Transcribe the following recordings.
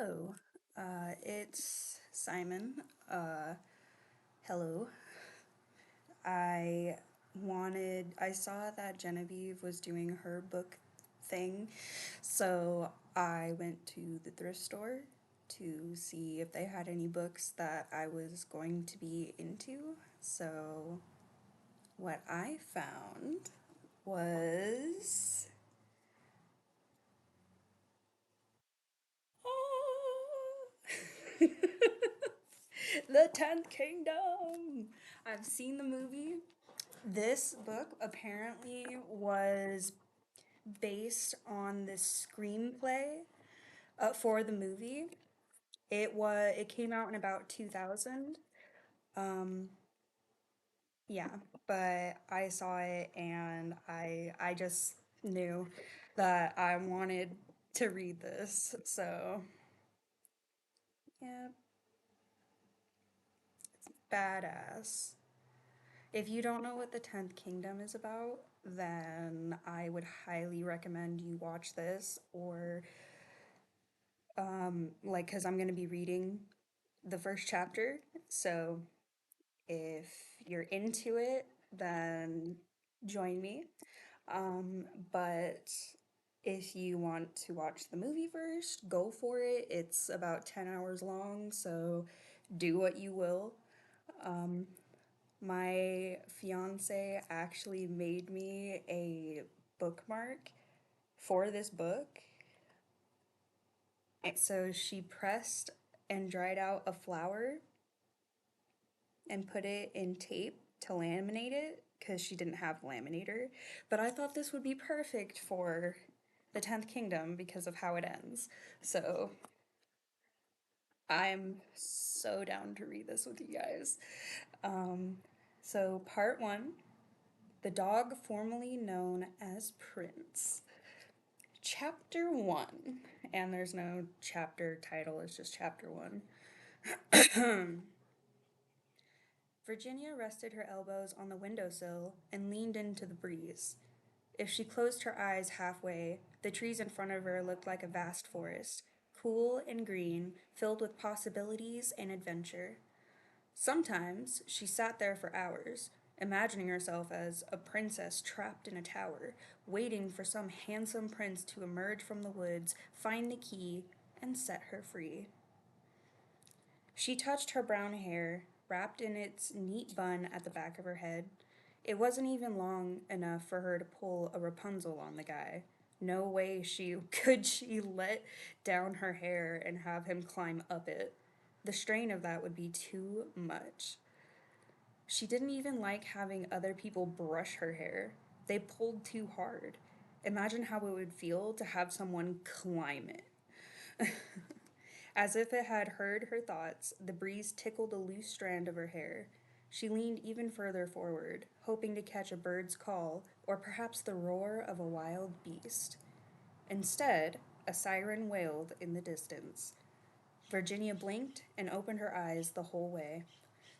Hello, it's Simon. Uh, Hello. I saw that Genevieve was doing her book thing, so I went to the thrift store to see if they had any books that I was going to be into. So, what I found was. The 10th Kingdom! I've seen the movie. This book apparently was based on the screenplay for the movie. It came out in about 2000. Um, yeah, but I saw it and I just knew that I wanted to read this. So, yeah, badass. If you don't know what the 10th Kingdom is about, then I would highly recommend you watch this or like cuz I'm going to be reading the first chapter. So if you're into it, then join me. But if you want to watch the movie first, go for it. It's about 10 hours long, so do what you will. Um, My fiance actually made me a bookmark for this book. And so she pressed and dried out a flower and put it in tape to laminate it because she didn't have a laminator. But I thought this would be perfect for the 10th Kingdom because of how it ends. So I'm so down to read this with you guys. Um, so, part one, the dog formerly known as Prince. Chapter 1. And there's no chapter title, it's just chapter 1. Virginia rested her elbows on the windowsill and leaned into the breeze. If she closed her eyes halfway, the trees in front of her looked like a vast forest, cool and green, filled with possibilities and adventure. Sometimes she sat there for hours, imagining herself as a princess trapped in a tower, waiting for some handsome prince to emerge from the woods, find the key, and set her free. She touched her brown hair, wrapped in its neat bun at the back of her head. It wasn't even long enough for her to pull a Rapunzel on the guy. No way she let down her hair and have him climb up it. The strain of that would be too much. She didn't even like having other people brush her hair. They pulled too hard. Imagine how it would feel to have someone climb it. As if it had heard her thoughts, the breeze tickled a loose strand of her hair. She leaned even further forward, hoping to catch a bird's call or perhaps the roar of a wild beast. Instead, a siren wailed in the distance. Virginia blinked and opened her eyes the whole way.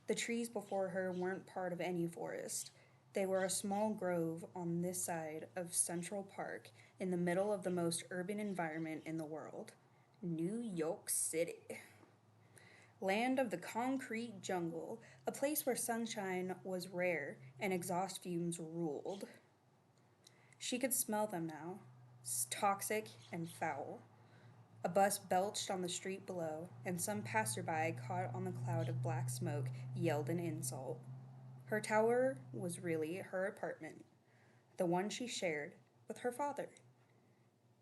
The trees before her weren't part of any forest. They were a small grove on this side of Central Park in the middle of the most urban environment in the world, New York City. Land of the concrete jungle, a place where sunshine was rare and exhaust fumes ruled. She could smell them now, toxic and foul. A bus belched on the street below, and some passerby caught on the cloud of black smoke yelled an insult. Her tower was really her apartment, the one she shared with her father.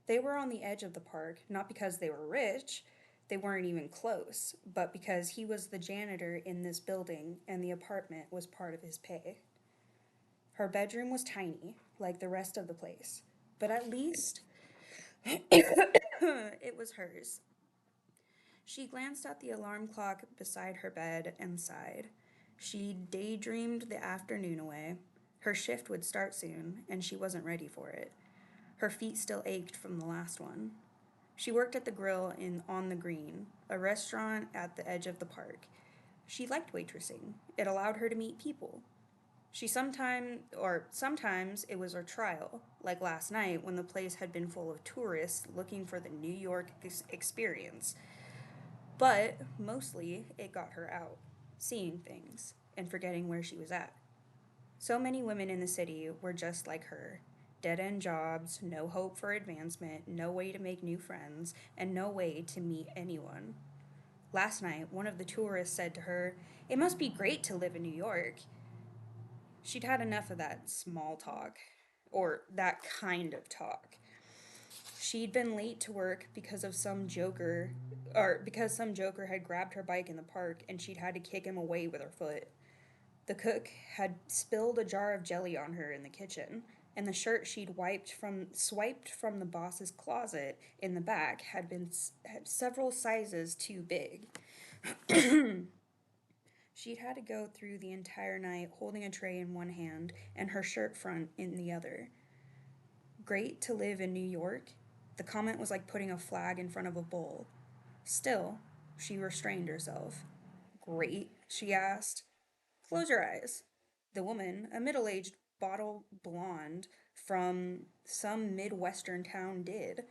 They were on the edge of the park, not because they were rich, they weren't even close, but because he was the janitor in this building and the apartment was part of his pay. Her bedroom was tiny, like the rest of the place, but at least it was hers. She glanced at the alarm clock beside her bed and sighed. She daydreamed the afternoon away. Her shift would start soon, and she wasn't ready for it. Her feet still ached from the last one. She worked at the grill in On the Green, a restaurant at the edge of the park. She liked waitressing. It allowed her to meet people. Sometimes it was her trial, like last night when the place had been full of tourists looking for the New York experience. But mostly it got her out, seeing things, and forgetting where she was at. So many women in the city were just like her, dead end jobs, no hope for advancement, no way to make new friends, and no way to meet anyone. Last night, one of the tourists said to her, "It must be great to live in New York." She'd had enough of that small talk, or that kind of talk. She'd been late to work because some joker had grabbed her bike in the park and she'd had to kick him away with her foot. The cook had spilled a jar of jelly on her in the kitchen, and the shirt she'd swiped from the boss's closet in the back had several sizes too big. She'd had to go through the entire night holding a tray in one hand and her shirt front in the other. Great to live in New York? The comment was like putting a flag in front of a bull. Still, she restrained herself. Great? She asked. Close your eyes. The woman, a middle aged bottle blonde from some Midwestern town, did.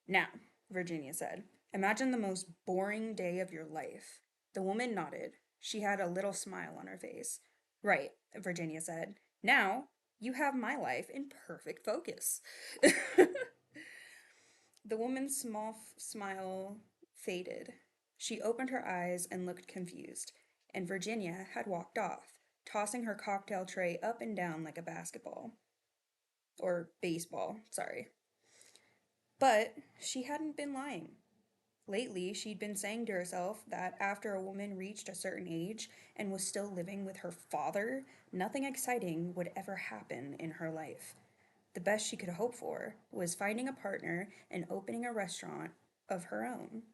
Now, Virginia said, imagine the most boring day of your life. The woman nodded. She had a little smile on her face. Right, Virginia said. Now you have my life in perfect focus. The woman's smile faded. She opened her eyes and looked confused, and Virginia had walked off, tossing her cocktail tray up and down like a basketball. Or baseball, sorry. But she hadn't been lying. Lately, she'd been saying to herself that after a woman reached a certain age and was still living with her father, nothing exciting would ever happen in her life. The best she could hope for was finding a partner and opening a restaurant of her own.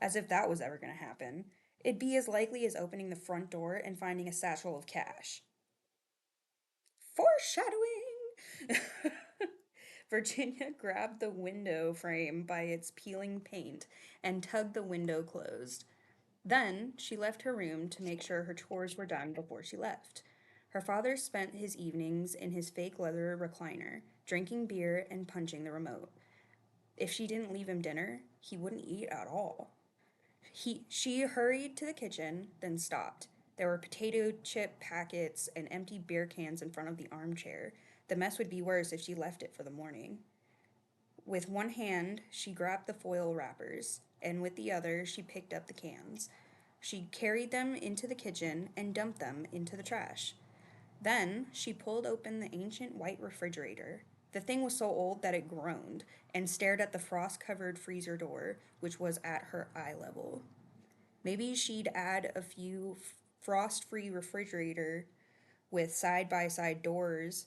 As if that was ever going to happen. It'd be as likely as opening the front door and finding a satchel of cash. Foreshadowing! Virginia grabbed the window frame by its peeling paint and tugged the window closed. Then she left her room to make sure her chores were done before she left. Her father spent his evenings in his fake leather recliner, drinking beer and punching the remote. If she didn't leave him dinner, he wouldn't eat at all. She hurried to the kitchen, then stopped. There were potato chip packets and empty beer cans in front of the armchair. The mess would be worse if she left it for the morning. With one hand, she grabbed the foil wrappers, and with the other, she picked up the cans. She carried them into the kitchen and dumped them into the trash. Then she pulled open the ancient white refrigerator. The thing was so old that it groaned and stared at the frost covered freezer door, which was at her eye level. Maybe she'd add a few frost free refrigerator with side by side doors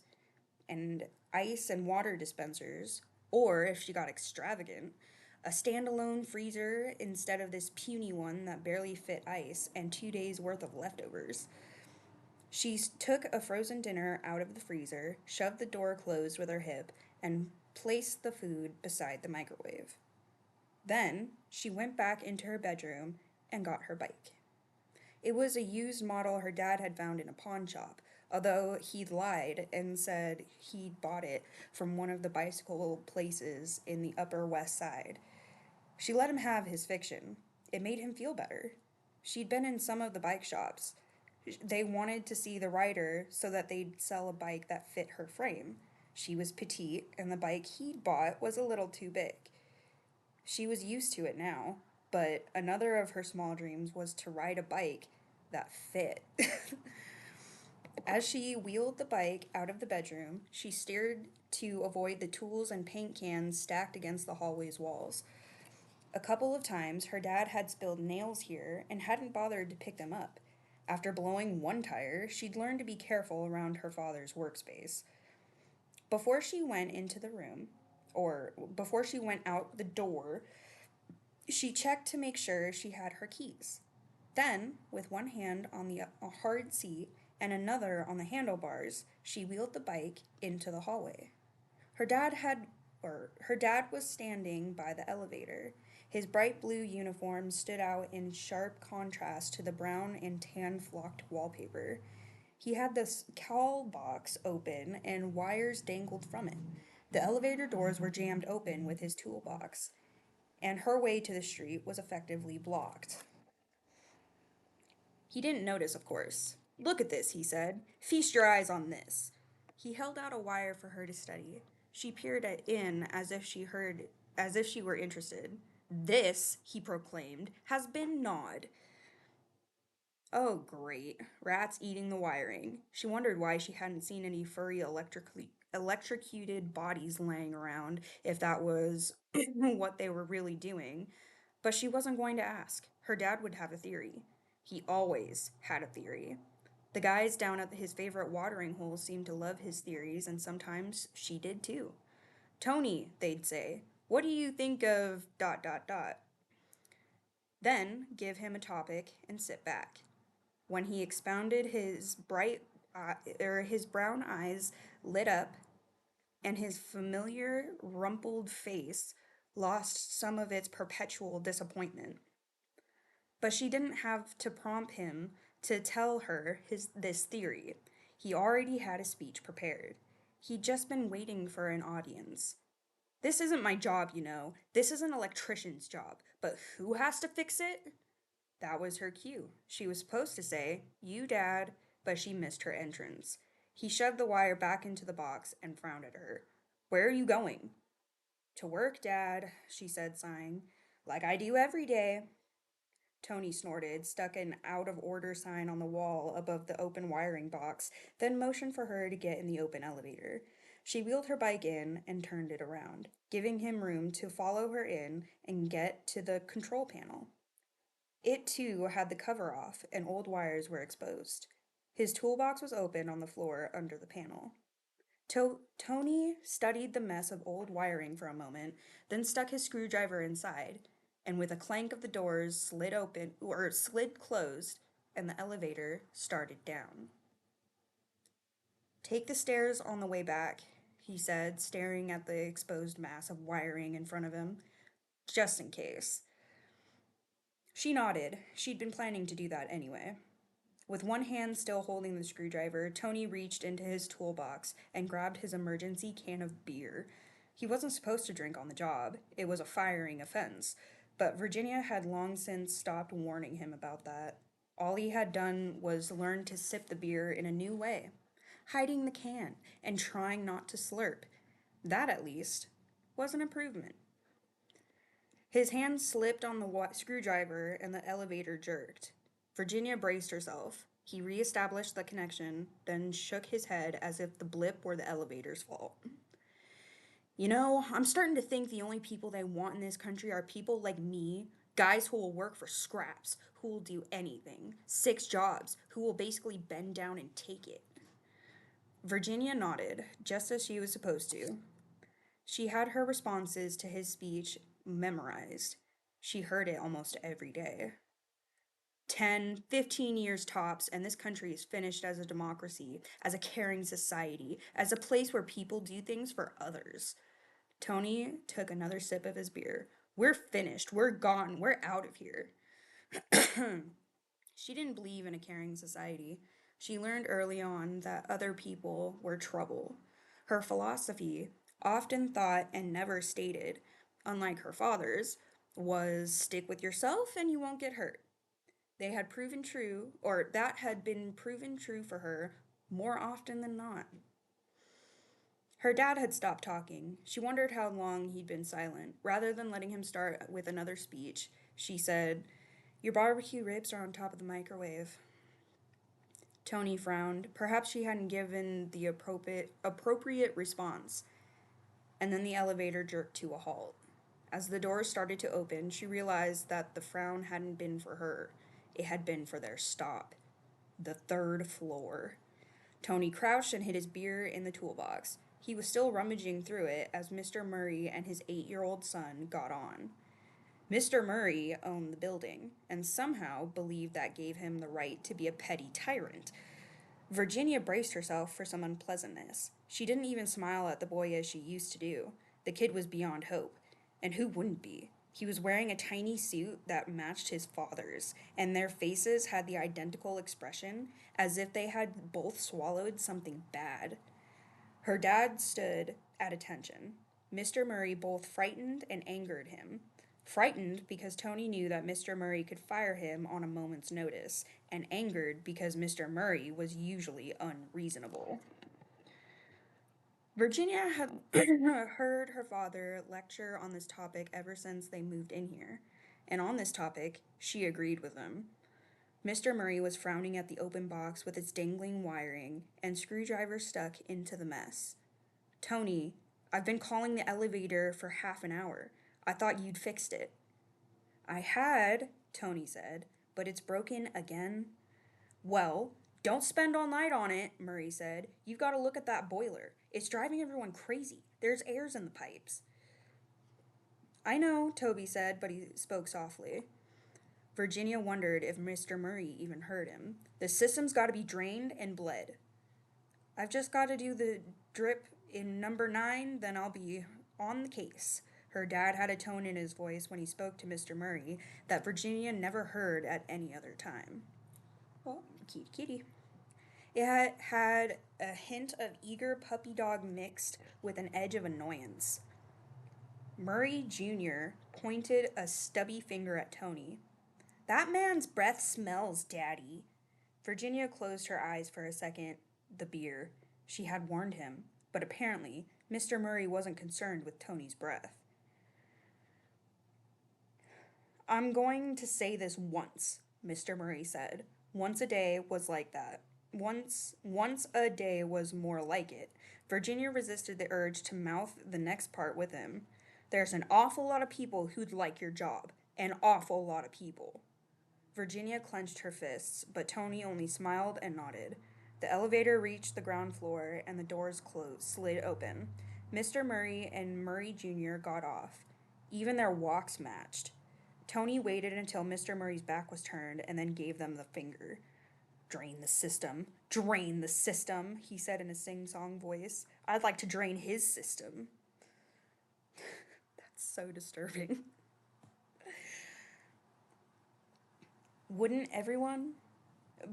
and ice and water dispensers, or if she got extravagant, a standalone freezer instead of this puny one that barely fit ice and 2 days worth of leftovers. She took a frozen dinner out of the freezer, shoved the door closed with her hip, and placed the food beside the microwave. Then she went back into her bedroom and got her bike. It was a used model her dad had found in a pawn shop, although he'd lied and said he'd bought it from one of the bicycle places in the Upper West Side. She let him have his fiction. It made him feel better. She'd been in some of the bike shops. They wanted to see the rider so that they'd sell a bike that fit her frame. She was petite, and the bike he'd bought was a little too big. She was used to it now, but another of her small dreams was to ride a bike that fit. As she wheeled the bike out of the bedroom, she steered to avoid the tools and paint cans stacked against the hallway's walls. A couple of times, her dad had spilled nails here and hadn't bothered to pick them up. After blowing one tire, she'd learned to be careful around her father's workspace. Before she went into the room, or before she went out the door, she checked to make sure she had her keys. Then, with one hand on the hard seat and another on the handlebars, she wheeled the bike into the hallway. Her dad had her dad was standing by the elevator. His bright blue uniform stood out in sharp contrast to the brown and tan flocked wallpaper. He had the call box open and wires dangled from it. The elevator doors were jammed open with his toolbox, and her way to the street was effectively blocked. He didn't notice, of course. "Look at this," he said. "Feast your eyes on this." He held out a wire for her to study. She peered in as if she were interested. "This," he proclaimed, "has been gnawed." Oh, great. Rats eating the wiring. She wondered why she hadn't seen any furry electrocuted bodies laying around, if that was what they were really doing. But she wasn't going to ask. Her dad would have a theory. He always had a theory. The guys down at his favorite watering hole seemed to love his theories, and sometimes she did too. "Tony," they'd say, "what do you think of dot dot dot?" Then give him a topic and sit back. When he expounded, his brown eyes lit up, and his familiar rumpled face lost some of its perpetual disappointment. But she didn't have to prompt him to tell her this theory. He already had a speech prepared. He'd just been waiting for an audience. "This isn't my job, you know. This is an electrician's job. But who has to fix it?" That was her cue. She was supposed to say, "You, Dad," but she missed her entrance. He shoved the wire back into the box and frowned at her. "Where are you going?" "To work, Dad," she said, sighing. "Like I do every day." Tony snorted, stuck an out of order sign on the wall above the open wiring box, then motioned for her to get in the open elevator. She wheeled her bike in and turned it around, giving him room to follow her in and get to the control panel. It too had the cover off, and old wires were exposed. His toolbox was open on the floor under the panel. Tony studied the mess of old wiring for a moment, then stuck his screwdriver inside, and with a clank of the doors slid closed, and the elevator started down. "Take the stairs on the way back," he said, staring at the exposed mass of wiring in front of him, "just in case." She nodded. She'd been planning to do that anyway. With one hand still holding the screwdriver, Tony reached into his toolbox and grabbed his emergency can of beer. He wasn't supposed to drink on the job. It was a firing offense. But Virginia had long since stopped warning him about that. All he had done was learn to sip the beer in a new way, hiding the can and trying not to slurp. That, at least, was an improvement. His hand slipped on the screwdriver and the elevator jerked. Virginia braced herself. He reestablished the connection, then shook his head as if the blip were the elevator's fault. "You know, I'm starting to think the only people they want in this country are people like me, guys who will work for scraps, who will do anything, 6 jobs, who will basically bend down and take it." Virginia nodded, just as she was supposed to. She had her responses to his speech memorized. She heard it almost every day. 10, 15 years tops, and this country is finished as a democracy, as a caring society, as a place where people do things for others. Tony took another sip of his beer. "We're finished. We're gone. We're out of here." She didn't believe in a caring society. She learned early on that other people were trouble. Her philosophy, often thought and never stated, unlike her father's, was stick with yourself and you won't get hurt. That had been proven true for her more often than not. Her dad had stopped talking. She wondered how long he'd been silent. Rather than letting him start with another speech, she said, "Your barbecue ribs are on top of the microwave." Tony frowned. Perhaps she hadn't given the appropriate response. And then the elevator jerked to a halt. As the doors started to open, she realized that the frown hadn't been for her. It had been for their stop. The third floor. Tony crouched and hid his beer in the toolbox. He was still rummaging through it as Mr. Murray and his 8-year-old son got on. Mr. Murray owned the building, and somehow believed that gave him the right to be a petty tyrant. Virginia braced herself for some unpleasantness. She didn't even smile at the boy as she used to do. The kid was beyond hope. And who wouldn't be? He was wearing a tiny suit that matched his father's, and their faces had the identical expression, as if they had both swallowed something bad. Her dad stood at attention. Mr. Murray both frightened and angered him. Frightened because Tony knew that Mr. Murray could fire him on a moment's notice, and angered because Mr. Murray was usually unreasonable. Virginia had heard her father lecture on this topic ever since they moved in here, and on this topic, she agreed with him. Mr. Murray was frowning at the open box with its dangling wiring and screwdriver stuck into the mess. Tony, I've been calling the elevator for half an hour. I thought you'd fixed it. I had, Tony said, but it's broken again. Well, don't spend all night on it, Murray said. You've got to look at that boiler. It's driving everyone crazy. There's airs in the pipes. I know, Toby said, but he spoke softly. Virginia wondered if Mr. Murray even heard him. The system's got to be drained and bled. I've just got to do the drip in number 9, then I'll be on the case. Her dad had a tone in his voice when he spoke to Mr. Murray that Virginia never heard at any other time. Oh, kitty kitty. It had a hint of eager puppy dog mixed with an edge of annoyance. Murray Jr. pointed a stubby finger at Tony. That man's breath smells, Daddy. Virginia closed her eyes for a second. The beer. She had warned him, but apparently Mr. Murray wasn't concerned with Tony's breath. I'm going to say this once, Mr. Murray said. Once a day was like that. Once a day was more like it. Virginia resisted the urge to mouth the next part with him. There's an awful lot of people who'd like your job. An awful lot of people. Virginia clenched her fists, but Tony only smiled and nodded. The elevator reached the ground floor and the doors slid open. Mr. Murray and Murray Jr. got off. Even their walks matched. Tony waited until Mr. Murray's back was turned and then gave them the finger. Drain the system. Drain the system, he said in a sing-song voice. I'd like to drain his system. That's so disturbing. Wouldn't everyone?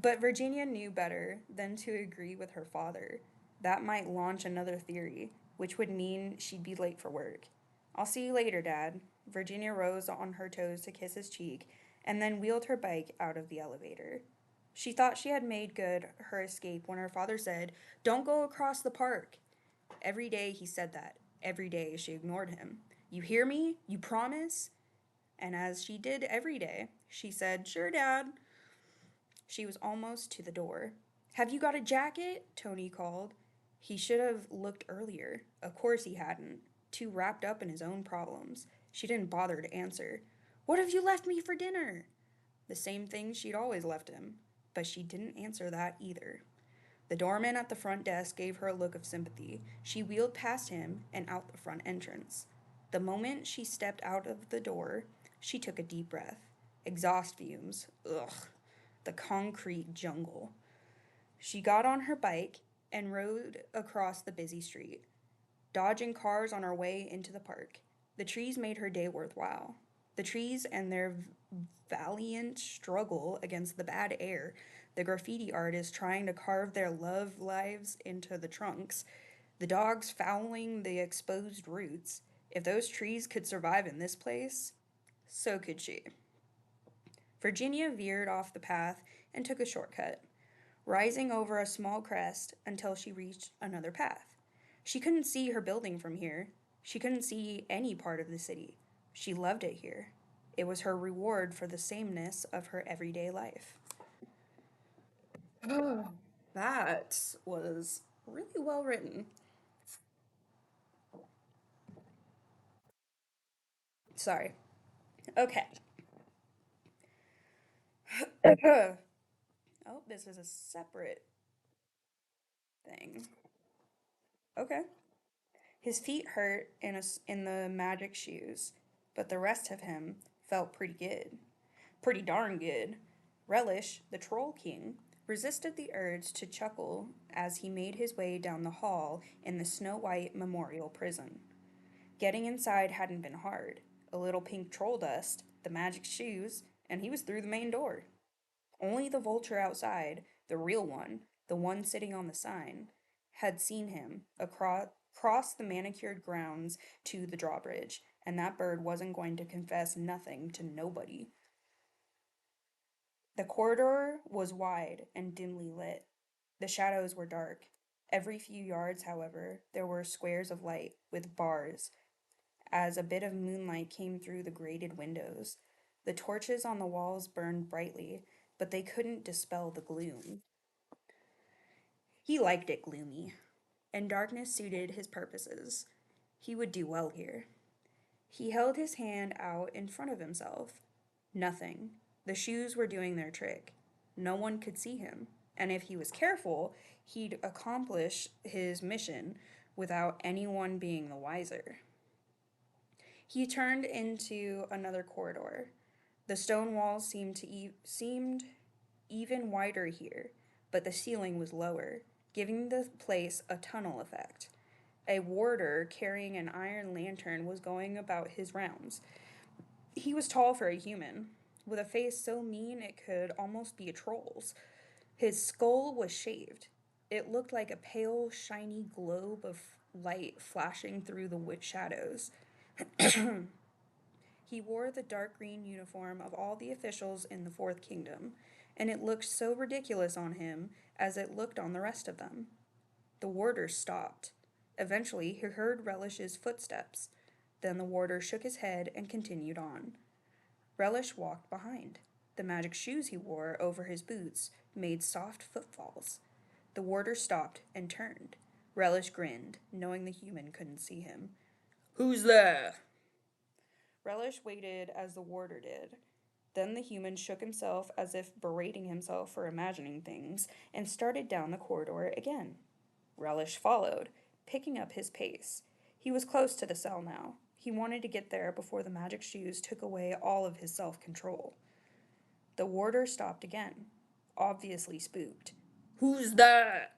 But Virginia knew better than to agree with her father. That might launch another theory, which would mean she'd be late for work. I'll see you later, Dad. Virginia rose on her toes to kiss his cheek and then wheeled her bike out of the elevator. She thought she had made good her escape when her father said, Don't go across the park. Every day he said that. Every day she ignored him. You hear me? You promise? And as she did every day, she said, Sure, Dad. She was almost to the door. Have you got a jacket? Tony called. He should have looked earlier. Of course he hadn't. Too wrapped up in his own problems. She didn't bother to answer. What have you left me for dinner? The same thing she'd always left him. But she didn't answer that either. The doorman at the front desk gave her a look of sympathy. She wheeled past him and out the front entrance. The moment she stepped out of the door, she took a deep breath. Exhaust fumes. Ugh. The concrete jungle. She got on her bike and rode across the busy street, dodging cars on her way into the park. The trees made her day worthwhile. The trees and their valiant struggle against the bad air, the graffiti artists trying to carve their love lives into the trunks, the dogs fouling the exposed roots. If those trees could survive in this place, so could she. Virginia veered off the path and took a shortcut, rising over a small crest until she reached another path. She couldn't see her building from here. She couldn't see any part of the city. She loved it here. It was her reward for the sameness of her everyday life. That was really well written. Sorry. Okay. Oh, this is a separate thing. Okay. His feet hurt in the magic shoes, but the rest of him felt pretty good. Pretty darn good. Relish, the Troll King, resisted the urge to chuckle as he made his way down the hall in the Snow White Memorial Prison. Getting inside hadn't been hard. A little pink troll dust, the magic shoes, and he was through the main door. Only the vulture outside, the real one, the one sitting on the sign, had seen him across the manicured grounds to the drawbridge, and that bird wasn't going to confess nothing to nobody. The corridor was wide and dimly lit. The shadows were dark. Every few yards, however, there were squares of light with bars as a bit of moonlight came through the grated windows. The torches on the walls burned brightly, but they couldn't dispel the gloom. He liked it gloomy, and darkness suited his purposes. He would do well here. He held his hand out in front of himself. Nothing. The shoes were doing their trick. No one could see him, and if he was careful, he'd accomplish his mission without anyone being the wiser. He turned into another corridor. The stone walls seemed even wider here, but the ceiling was lower, giving the place a tunnel effect. A warder carrying an iron lantern was going about his rounds. He was tall for a human, with a face so mean it could almost be a troll's. His skull was shaved. It looked like a pale, shiny globe of light flashing through the witch shadows. He wore the dark green uniform of all the officials in the Fourth Kingdom, and it looked so ridiculous on him as it looked on the rest of them. The warder stopped. Eventually, he heard Relish's footsteps. Then the warder shook his head and continued on. Relish walked behind. The magic shoes he wore over his boots made soft footfalls. The warder stopped and turned. Relish grinned, knowing the human couldn't see him. "Who's there?" Relish waited as the warder did. Then the human shook himself as if berating himself for imagining things and started down the corridor again. Relish followed, picking up his pace. He was close to the cell now. He wanted to get there before the magic shoes took away all of his self control. The warder stopped again, obviously spooked. "Who's that?"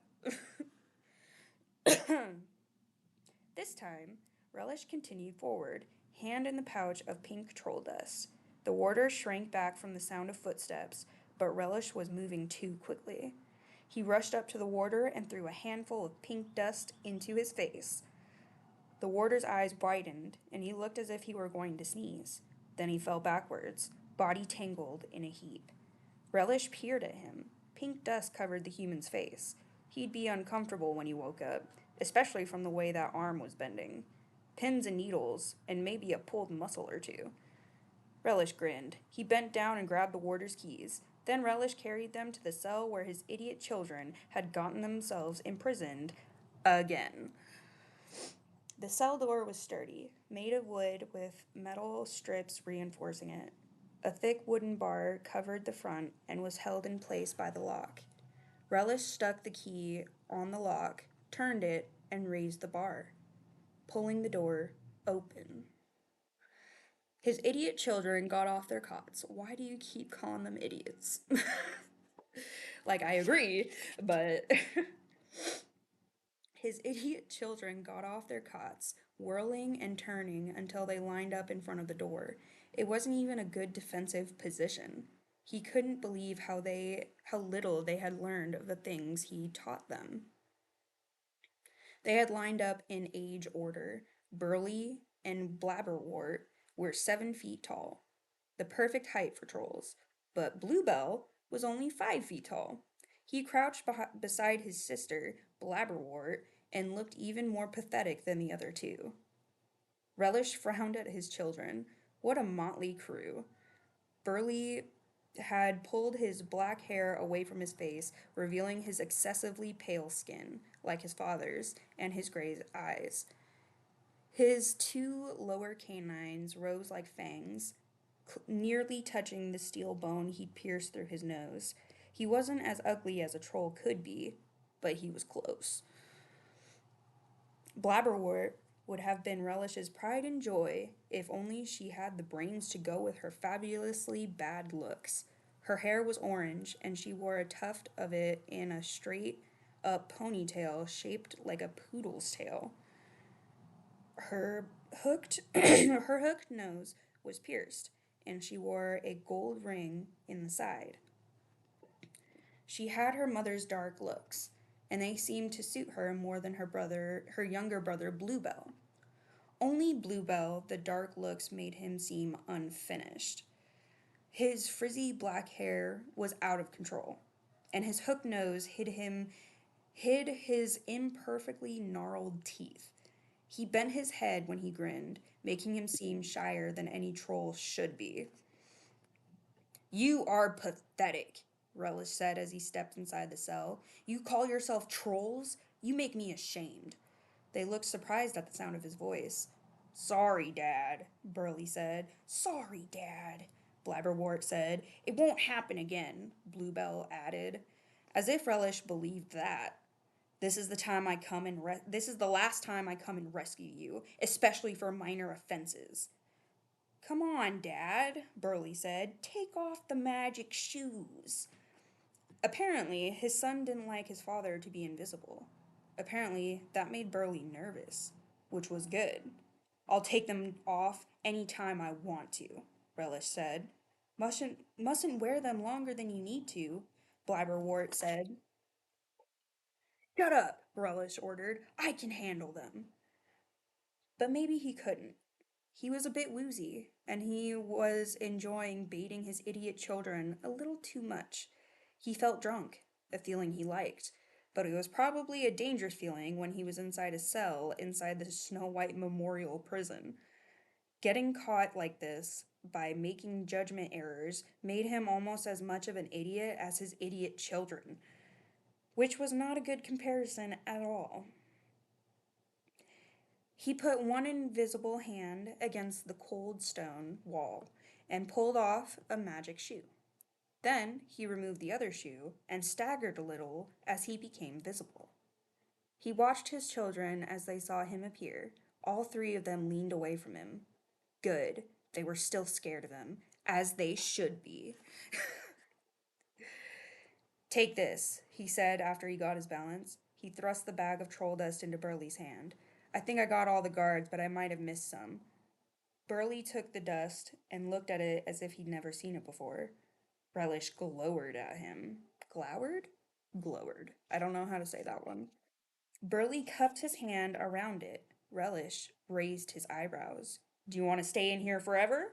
This time, Relish continued forward, hand in the pouch of pink troll dust. The warder shrank back from the sound of footsteps, but Relish was moving too quickly. He rushed up to the warder and threw a handful of pink dust into his face. The warder's eyes widened, and he looked as if he were going to sneeze. Then he fell backwards, body tangled in a heap. Relish peered at him. Pink dust covered the human's face. He'd be uncomfortable when he woke up, especially from the way that arm was bending. Pins and needles, and maybe a pulled muscle or two. Relish grinned. He bent down and grabbed the warder's keys. Then Relish carried them to the cell where his idiot children had gotten themselves imprisoned again. The cell door was sturdy, made of wood with metal strips reinforcing it. A thick wooden bar covered the front and was held in place by the lock. Relish stuck the key on the lock, turned it, and raised the bar, pulling the door open. His idiot children got off their cots. Why do you keep calling them idiots? Like, I agree, but his idiot children got off their cots, whirling and turning until they lined up in front of the door. It wasn't even a good defensive position. He couldn't believe how little they had learned of the things he taught them. They had lined up in age order. Burly and Blabberwort were 7 feet tall, the perfect height for trolls, but Bluebell was only 5 feet tall. He crouched beside his sister, Blabberwort, and looked even more pathetic than the other two. Relish frowned at his children. What a motley crew. Burly had pulled his black hair away from his face, revealing his excessively pale skin, like his father's, and his gray eyes. His two lower canines rose like fangs, nearly touching the steel bone he'd pierced through his nose. He wasn't as ugly as a troll could be, but he was close. Blabberwort would have been Relish's pride and joy if only she had the brains to go with her fabulously bad looks. Her hair was orange, and she wore a tuft of it in a straight up ponytail shaped like a poodle's tail. Her her hooked nose was pierced, and she wore a gold ring in the side. She had her mother's dark looks, and they seemed to suit her more than her younger brother Bluebell. Only Bluebell, the dark looks made him seem unfinished. His frizzy black hair was out of control, and his hooked nose hid his imperfectly gnarled teeth. He bent his head when he grinned, making him seem shyer than any troll should be. You are pathetic, Relish said as he stepped inside the cell. You call yourself trolls? You make me ashamed. They looked surprised at the sound of his voice. Sorry, Dad, Burley said. Sorry, Dad, Blabberwort said. It won't happen again, Bluebell added. As if Relish believed that. This is the last time I come and rescue you, especially for minor offenses. Come on, Dad, Burley said. Take off the magic shoes. Apparently, his son didn't like his father to be invisible. Apparently, that made Burley nervous, which was good. I'll take them off any time I want to, Relish said. Mustn't wear them longer than you need to, Blabberwort said. Shut up, Relish ordered. I can handle them. But maybe he couldn't. He was a bit woozy, and he was enjoying baiting his idiot children a little too much. He felt drunk, a feeling he liked, but it was probably a dangerous feeling when he was inside a cell inside the Snow White Memorial Prison. Getting caught like this by making judgment errors made him almost as much of an idiot as his idiot children, which was not a good comparison at all. He put one invisible hand against the cold stone wall and pulled off a magic shoe. Then he removed the other shoe and staggered a little as he became visible. He watched his children as they saw him appear. All three of them leaned away from him. Good. They were still scared of him, as they should be. Take this, he said after he got his balance. He thrust the bag of troll dust into Burley's hand. I think I got all the guards, but I might have missed some. Burley took the dust and looked at it as if he'd never seen it before. Relish glowered at him. Glowered? Glowered. I don't know how to say that one. Burley cupped his hand around it. Relish raised his eyebrows. Do you want to stay in here forever?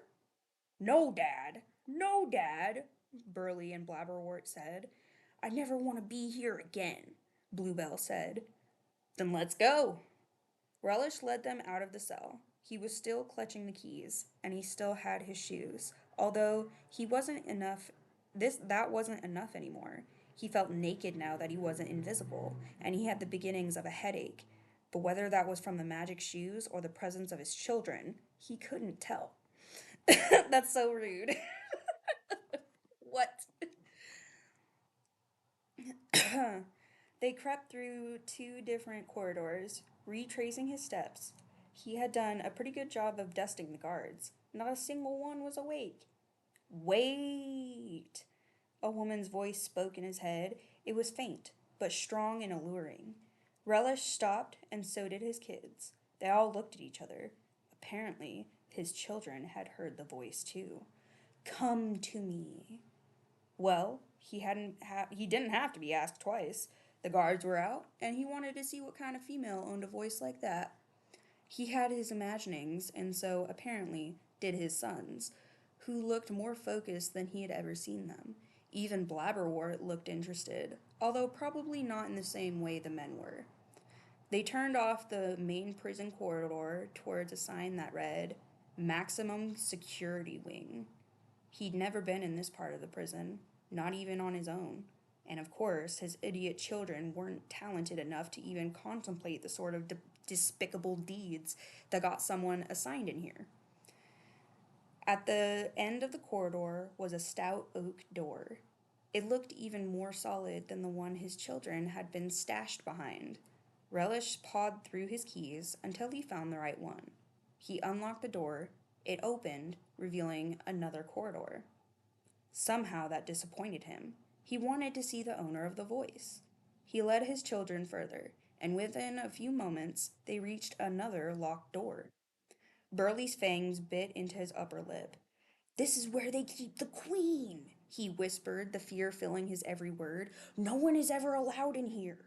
No, Dad. No, Dad, Burley and Blabberwort said. I never want to be here again, Bluebell said. Then let's go. Relish led them out of the cell. He was still clutching the keys, and he still had his shoes, although he wasn't enough that wasn't enough anymore. He felt naked now that he wasn't invisible, and he had the beginnings of a headache. But whether that was from the magic shoes or the presence of his children, he couldn't tell. That's so rude. What? They crept through two different corridors, retracing his steps. He had done a pretty good job of dusting the guards. Not a single one was awake. Wait! A woman's voice spoke in his head. It was faint, but strong and alluring. Relish stopped, and so did his kids. They all looked at each other. Apparently, his children had heard the voice too. Come to me. Well, he didn't have to be asked twice. The guards were out, and he wanted to see what kind of female owned a voice like that. He had his imaginings, and so apparently did his sons, who looked more focused than he had ever seen them. Even Blabberwort looked interested, although probably not in the same way the men were. They turned off the main prison corridor towards a sign that read, Maximum Security Wing. He'd never been in this part of the prison, not even on his own. And of course, his idiot children weren't talented enough to even contemplate the sort of despicable deeds that got someone assigned in here. At the end of the corridor was a stout oak door. It looked even more solid than the one his children had been stashed behind. Relish pawed through his keys until he found the right one. He unlocked the door. It opened, revealing another corridor. Somehow that disappointed him. He wanted to see the owner of the voice. He led his children further, and within a few moments they reached another locked door. Burley's fangs bit into his upper lip. This is where they keep the queen, he whispered, the fear filling his every word. No one is ever allowed in here.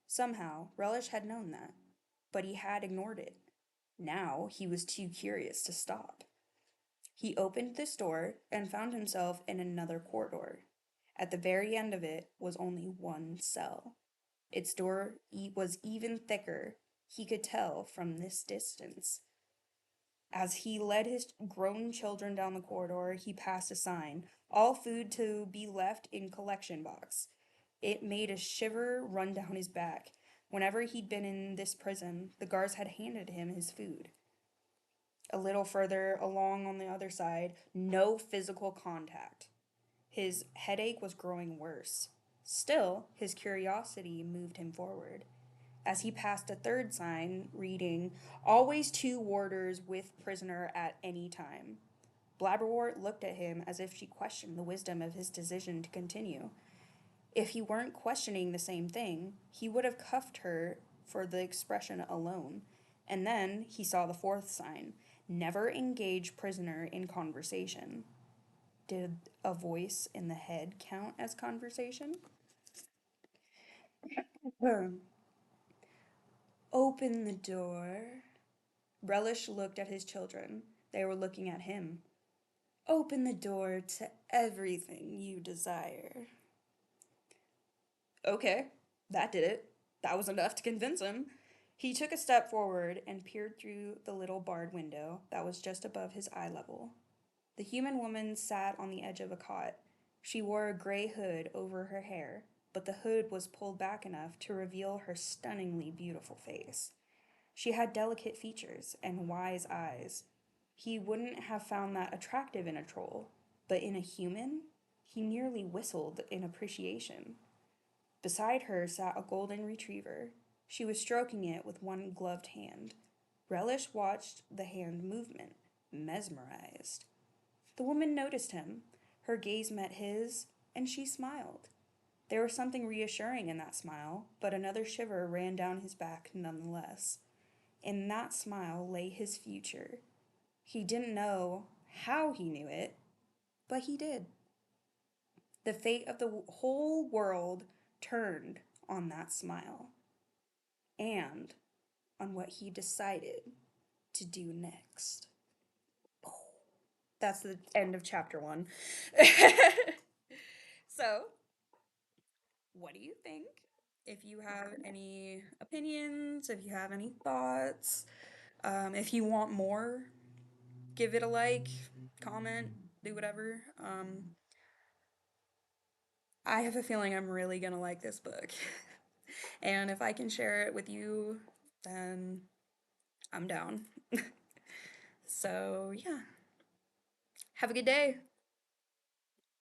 Somehow, Relish had known that, but he had ignored it. Now he was too curious to stop. He opened this door and found himself in another corridor. At the very end of it was only one cell. Its door was even thicker, he could tell from this distance. As he led his grown children down the corridor, he passed a sign, all food to be left in collection box. It made a shiver run down his back. Whenever he'd been in this prison, the guards had handed him his food. A little further along on the other side, no physical contact. His headache was growing worse. Still, his curiosity moved him forward. As he passed a third sign reading, "Always two warders with prisoner at any time." Blabberwort looked at him as if she questioned the wisdom of his decision to continue. If he weren't questioning the same thing, he would have cuffed her for the expression alone. And then he saw the fourth sign: "Never engage prisoner in conversation." Did a voice in the head count as conversation? Open the door. Relish looked at his children. They were looking at him. Open the door to everything you desire. Okay, that did it. That was enough to convince him. He took a step forward and peered through the little barred window that was just above his eye level. The human woman sat on the edge of a cot. She wore a gray hood over her hair, but the hood was pulled back enough to reveal her stunningly beautiful face. She had delicate features and wise eyes. He wouldn't have found that attractive in a troll, but in a human, he nearly whistled in appreciation. Beside her sat a golden retriever. She was stroking it with one gloved hand. Relish watched the hand movement, mesmerized. The woman noticed him. Her gaze met his, and she smiled. There was something reassuring in that smile, but another shiver ran down his back nonetheless. In that smile lay his future. He didn't know how he knew it, but he did. The fate of the whole world turned on that smile and on what he decided to do next. That's the end of chapter one. So, what do you think? If you have any opinions, if you have any thoughts, if you want more, give it a like, comment, do whatever. I have a feeling I'm really gonna like this book. And if I can share it with you, then I'm down. So, yeah. Have a good day.